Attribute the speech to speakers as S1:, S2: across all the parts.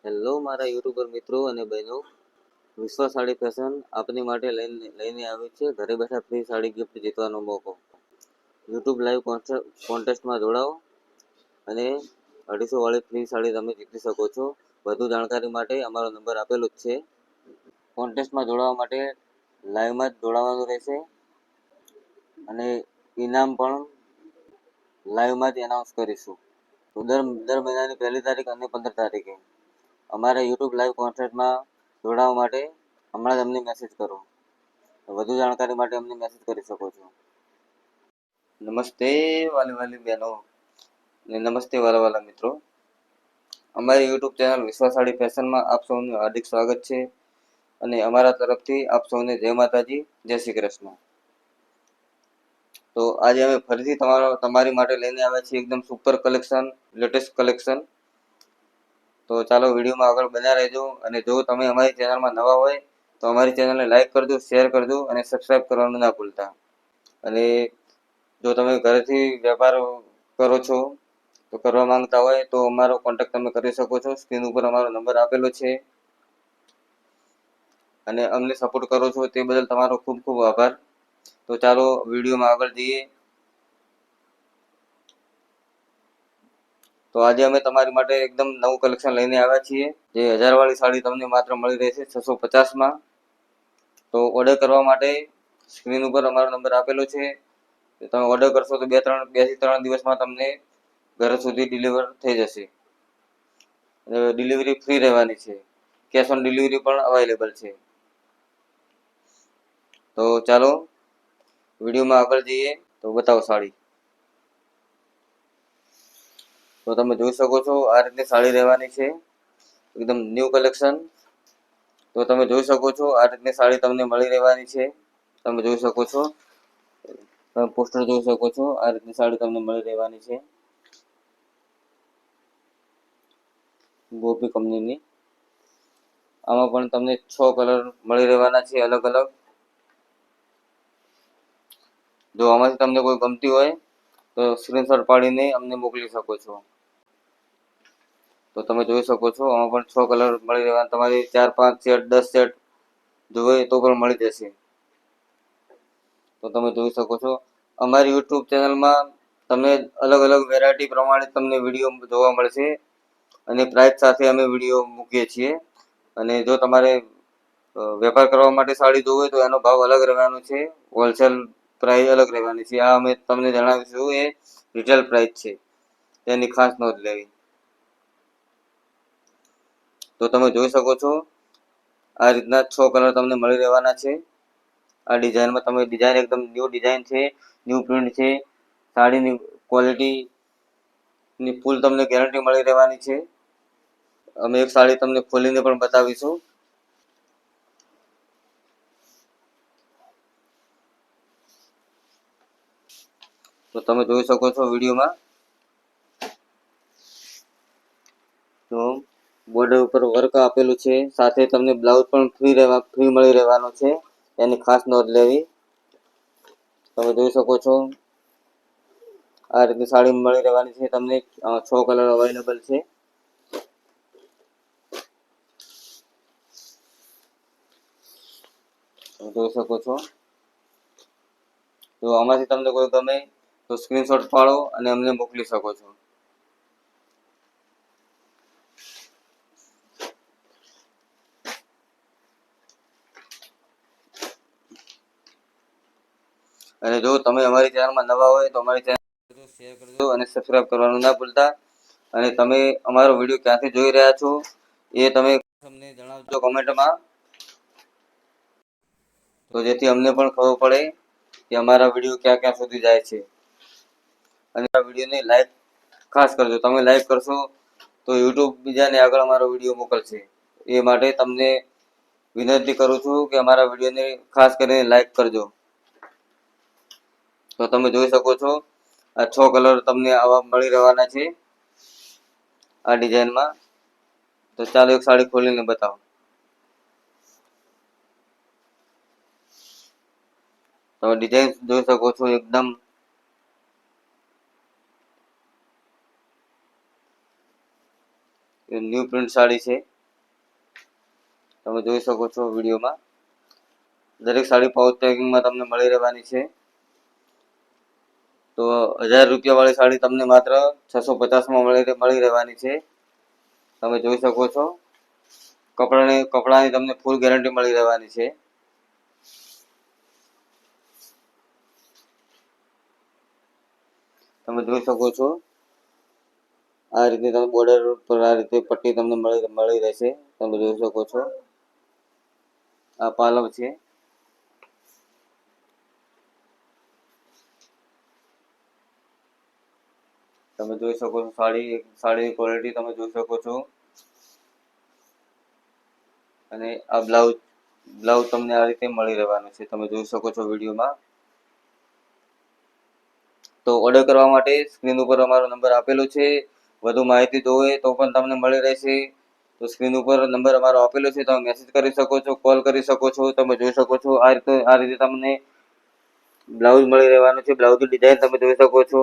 S1: Hello મારા YouTuber મિત્રો અને બહેનો, વિશ્વ સાડી ફેશન આપની માટે લઈને આવી છે ઘરે બેઠા ફ્રી સાડી ગિફ્ટ જીતવાનો મોકો. યુટ્યુબ લાઈવ કોન્ટેસ્ટમાં જોડાઓ અને 250 વાળી ફ્રી સાડી તમે જીતી શકો છો. વધુ જાણકારી માટે અમારો નંબર આપેલો જ છે. કોન્ટેસ્ટમાં જોડાવા માટે લાઈવમાં જ જોડાવાનું રહેશે અને ઇનામ પણ લાઈવમાં જ એનાઉન્સ કરીશું. તો દર મહિનાની 1 તારીખ અને 15 તારીખે અમારા યુટ્યુબ લાઈવ કોન્સર્ટમાં જોડાવા માટે હમણાં જ અમને મેસેજ કરો. વધુ જાણકારી માટે અમને મેસેજ કરી શકો છો. નમસ્તે વાલી બહેનો અને નમસ્તે વાલા મિત્રો. અમારી યુટ્યુબ ચેનલ વિશ્વ સાડી ફેશનમાં આપ સૌનું હાર્દિક સ્વાગત છે અને અમારા તરફથી આપ સૌને જય માતાજી, જય શ્રી કૃષ્ણ. તો આજે અમે ફરીથી તમારી માટે લઈને આવ્યા છીએ એકદમ સુપર કલેક્શન, લેટેસ્ટ કલેક્શન. તો ચાલો વિડીયોમાં આગળ બન્યા રહેજો અને જો તમે અમારી ચેનલમાં નવા હોય તો અમારી ચેનલને લાઈક કરજો, શેર કરજો અને સબસ્ક્રાઈબ કરવાનું ના ભૂલતા. અને જો તમે ઘરેથી વેપાર કરો છો તો કરવા માંગતા હોય તો અમારો કોન્ટેક્ટ તમે કરી શકો છો. સ્ક્રીન ઉપર અમારો નંબર આપેલો છે અને અમને સપોર્ટ કરો છો તે બદલ તમારો ખૂબ ખૂબ આભાર. તો ચાલો વિડીયોમાં આગળ જઈએ. તો આજે અમે તમારી માટે એકદમ નવું કલેક્શન લઈને આવ્યા છીએ. જે 1000 વાળી સાડી તમને માત્ર મળી રહેશે 650માં. તો ઓર્ડર કરવા માટે સ્ક્રીન ઉપર અમારો નંબર આપેલો છે. તમે ઓર્ડર કરશો તો 2 થી 3 દિવસમાં તમને ઘર સુધી ડિલિવર થઈ જશે. ડિલિવરી ફ્રી રહેવાની છે. કેશ ઓન ડિલિવરી પણ અવેલેબલ છે. તો ચાલો વિડીયોમાં આગળ જઈએ. તો બતાવો સાડી. તો તમે જોઈ શકો છો આ રીતની સાડી રહેવાની છે, એકદમ ન્યૂ કલેક્શન. તો તમે જોઈ શકો છો આ રીતની સાડી તમને મળી રહેવાની છે. તમે જોઈ શકો છો, તમે પોસ્ટર જોઈ શકો છો. આ રીતની સાડી તમને મળી રહેવાની છે ગોપી કંપનીની. આમાં પણ તમને 6 કલર મળી રહેવાના છે અલગ અલગ. જો આમાંથી તમને કોઈ ગમતી હોય તો સ્ક્રીનશોટ પાડીને અમને મોકલી શકો છો. તો તમે જોઈ શકો છો આમાં પણ 6 કલર મળી રહેવાના. તમારે 4, 5 સેટ, 10 સેટ જોઈએ તો પણ મળી જશે. તો તમે જોઈ શકો છો અમારી યુટ્યુબ ચેનલમાં તમને અલગ અલગ વેરાયટી પ્રમાણે તમને વિડીયો જોવા મળશે અને પ્રાઇસ સાથે અમે વિડીયો મૂકીએ છીએ. અને જો તમારે વેપાર કરવા માટે સાડી જોવે તો એનો ભાવ અલગ રહેવાનો છે. હોલસેલ પ્રાઇસ અલગ રહેવાની છે. આ અમે તમને જણાવીશું એ રિટેલ પ્રાઇસ છે, તેની ખાસ નોંધ લેવી. તો તમે જોઈ શકો છો આ રીતના 6 કલર તમને મળી રહેવાના છે. આ ડિઝાઇનમાં તમે ડિઝાઇન એકદમ ન્યૂ ડિઝાઇન છે, ન્યૂ પ્રિન્ટ છે. સાડીની ક્વોલિટીની ફૂલ તમને ગેરંટી મળી રહેવાની છે. અમે એક સાડી તમને ખોલીને પણ બતાવીશું. તો તમે જોઈ શકો છો વિડીયોમાં. તો બોર્ડર ઉપર વર્ક આપેલું છે, સાથે તમને બ્લાઉઝ પણ ફ્રી મળી રહેવાનો છે. એની ખાસ નોંધ લેવી. તમે જોઈ શકો છો આ રીતની સાડી મળી રહેવાની છે તમને. 6 કલર અવેલેબલ છે. તમે જોઈ શકો છો. તો આમાંથી તમને કોઈ ગમે તો સ્ક્રીનશોટ પાડો અને અમને મોકલી શકો છો. અને જો તમે અમારી ચેનલમાં નવા હોય તો અમારી ચેનલ શેર કરજો અને સબસ્ક્રાઇબ કરવાનું ના ભૂલતા. અને તમે અમારો વિડીયો ક્યાંથી જોઈ રહ્યા છો એ તમે અમને જણાવજો કોમેન્ટમાં. તો જેથી અમને પણ ખબર પડે કે અમારા વિડીયો ક્યાં ક્યાં સુધી જાય છે. અને આ વિડીયોને લાઈક ખાસ કરજો. તમે લાઈક કરશો તો યુટ્યુબ બીજાને આગળ અમારો વિડીયો મોકલશે. એ માટે તમને વિનંતી કરું છું કે અમારા વિડીયોને ખાસ કરીને લાઈક કરજો. તો તમે જોઈ શકો છો આ 6 કલર તમને આવા મળી રહેવાના છે આ ડિઝાઇનમાં. તો ચાલો એક સાડી ખોલીને બતાવો. તમે ડિઝાઇન જોઈ શકો છો એકદમ ન્યૂ પ્રિન્ટ સાડી છે. તમે જોઈ શકો છો વિડીયોમાં. દરેક સાડી પાઉચ પેકિંગમાં તમને મળી રહેવાની છે. તો 1000 રૂપિયા વાળી સાડી તમને માત્ર 650માં મળી રહેવાની છે. તમે જોઈ શકો છો. કપડાની તમને ફૂલ ગેરંટી મળી રહેવાની છે. તમે જોઈ શકો છો આ રીતે તમે બોર્ડર પર આ રીતે પટ્ટી તમને મળી રહેશે. તમે જોઈ શકો છો આ પાલવ છે. તમે જોઈ શકો છો સાડીની ક્વોલિટી તમે જોઈ શકો છો. અને આ બ્લાઉઝ તમને આ રીતે મળી રહેવાનું છે. તમે જોઈ શકો છો વિડીયોમાં. તો ઓર્ડર કરવા માટે સ્ક્રીન ઉપર અમારો નંબર આપેલો છે. વધુ માહિતી જોઈએ તો પણ તમને મળી રહેશે. તો સ્ક્રીન ઉપર નંબર અમારો આપેલો છે. તમે મેસેજ કરી શકો છો, કોલ કરી શકો છો. તમે જોઈ શકો છો આ રીતે તમને બ્લાઉઝ મળી રહેવાનું છે. બ્લાઉઝની ડિઝાઇન તમે જોઈ શકો છો.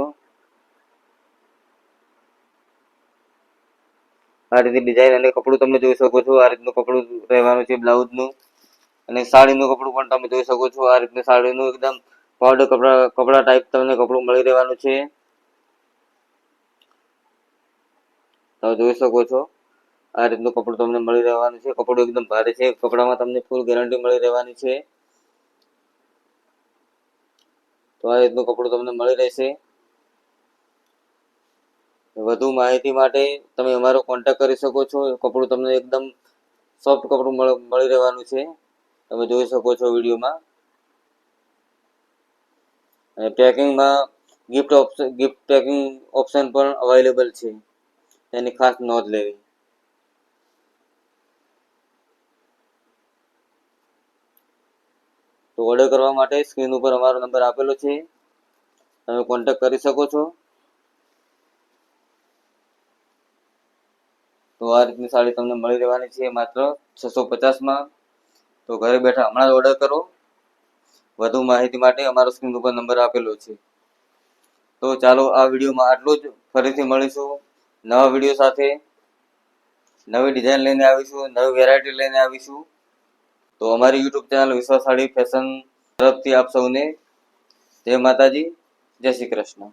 S1: આ રીતે ડિઝાઇન અને કપડું તમે જોઈ શકો છો. આ રીતનું કપડું રહેવાનું છે બ્લાઉઝનું. અને સાડીનું કપડું પણ તમે જોઈ શકો છો. આ રીતનું સાડીનું એકદમ પાવડર કપડા ટાઈપ તમને કપડું મળી રહેવાનું છે. તમે જોઈ શકો છો આ રીતનું કપડું તમને મળી રહેવાનું છે. કપડું એકદમ ભારે છે. કપડામાં તમને ફૂલ ગેરંટી મળી રહેવાની છે. તો આ રીતનું કપડું તમને મળી રહેશે. વધુ માહિતી માટે તમે અમારો કોન્ટેક્ટ કરી શકો છો. કપડું તમને એકદમ સોફ્ટ કપડું મળી રહેવાનું છે. તમે જોઈ શકો છો વિડીયોમાં. અને પેકિંગમાં ગિફ્ટ પેકિંગ ઓપ્શન પણ અવેલેબલ છે. એની ખાસ નોંધ લેવી. તો ઓર્ડર કરવા માટે સ્ક્રીન ઉપર અમારો નંબર આપેલો છે. તમે કોન્ટેક્ટ કરી શકો છો. તો આ રીતની સાડી તમને મળી રહેવાની છે માત્ર 650માં. તો ઘરે બેઠા હમણાં જ ઓર્ડર કરો. વધુ માહિતી માટે અમારો સ્ક્રીન ઉપર નંબર આપેલો છે. તો ચાલો આ વિડીયોમાં આટલું જ. ફરીથી મળીશું નવા વિડીયો સાથે. નવી ડિઝાઇન લઈને આવીશું, નવી વેરાયટી લઈને આવીશું. તો અમારી યુટ્યુબ ચેનલ વિશ્વાસ સાડી ફેશન તરફથી આપ સૌને જય માતાજી, જય શ્રી કૃષ્ણ.